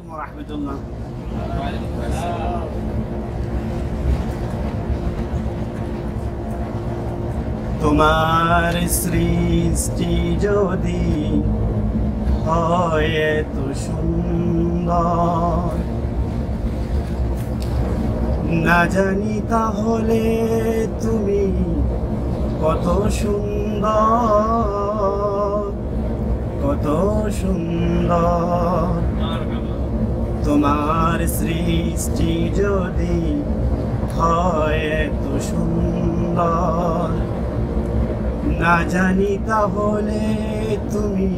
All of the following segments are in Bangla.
আলাইকুম ওয়া রাহমাতুল্লাহ। তোমার সৃষ্টি যদি হয় এত সুন্দর, না জানি তাহলে তুমি কত সুন্দর, কত সুন্দর। তোমার সৃষ্টি যদি হয় এত সুন্দর, না জানি তাহলে তুমি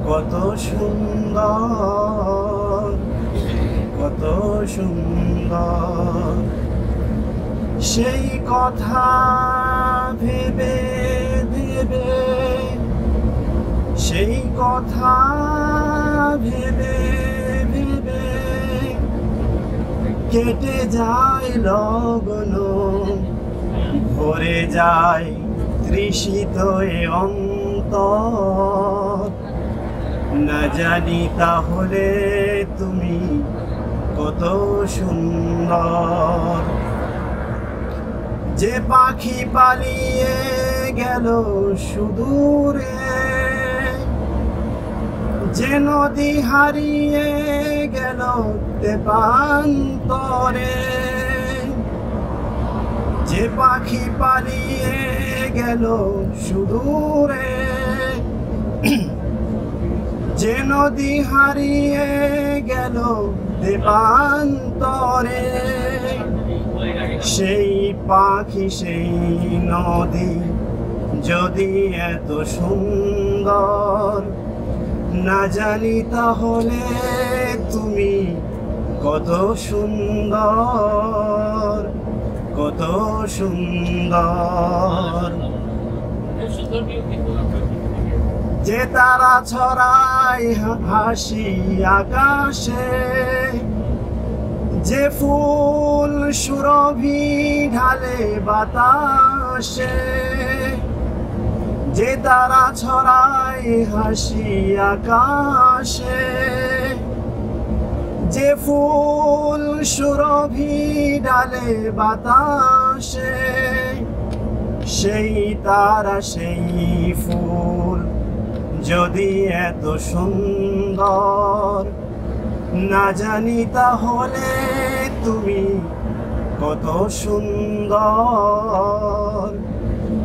কত সুন্দর, কত সুন্দর। সেই কথা ভেবে ভেবে, সেই কথা ভেবে ভেবে কেটে যায় লগন, ভরে যায় তৃষিত এ অন্তর। না জানি তাহলে তুমি কত সুন্দর। যে পাখি পালিয়ে গেল সুদূরে, যে নদী হারিয়ে গেল তেপান্তরে, যে পাখি পালিয়ে গেল সুদূরে, যে নদী হারিয়ে গেল তেপান্তরে, সেই পাখি সেই নদী যদি এত সুন্দর, না জানি তাহলে তুমি কত সুন্দর, কত সুন্দর। যে তারা ছড়ায় হাসি আকাশে, যে ফুল সুরভি ঢালে বাতাসে, যে তারা ছড়ায় হাসি আকাশে, যে ফুল সুরভি ঢালে বাতাসে, সেই তারা সেই ফুল যদি এত সুন্দর, না জানি তাহলে তুমি কত সুন্দর,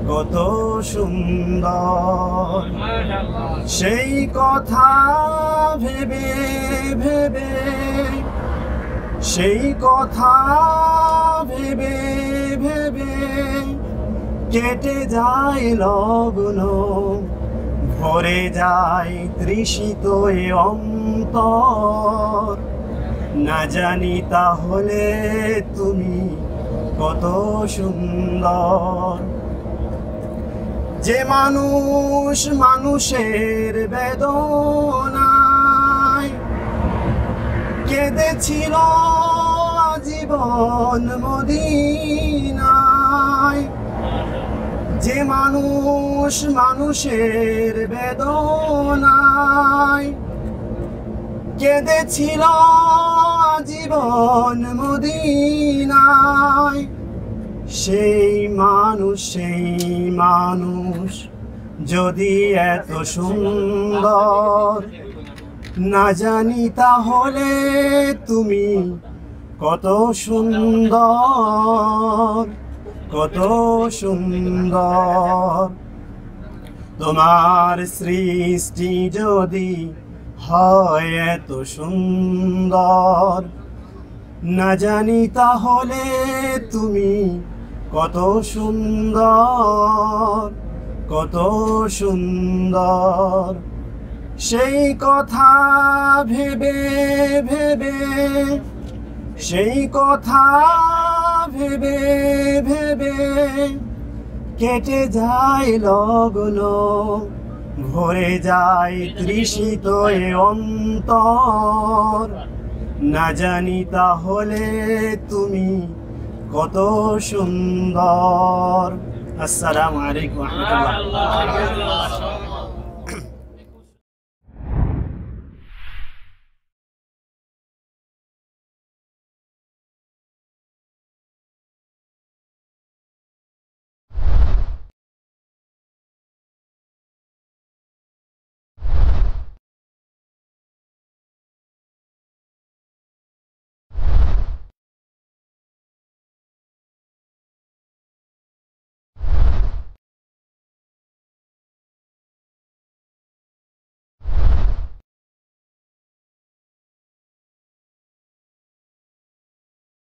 কত সুন্দর। সেই কথা ভেবে ভেবে, সেই কথা ভেবে ভেবে কেটে যায় লগন, ভরে যায় তৃষিত এ অন্তর। না জানি তাহলে তুমি কত সুন্দর। যে মানুষ মানুষের বেদনায় কেঁদেছিল আজীবন মদিনায়, যে মানুষ মানুষের বেদনায় কেঁদেছিল আজীবন মদিনায়, সেই মানুষ যদি এত সুন্দর, না জানি তাহলে তুমি কত সুন্দর, কত সুন্দর। তোমার সৃষ্টি যদি হয় এত সুন্দর, না জানি তাহলে তুমি কত সুন্দর, কত সুন্দর। সেই কথা ভেবে ভেবে, সেই কথা ভেবে ভেবে কেটে যায় লগন, ভরে যায় তৃষিত এ অন্তর। না জানি তাহলে তুমি কত সুন্দর। আসসালামু আলাইকুম ওয়া রাহমাতুল্লাহ।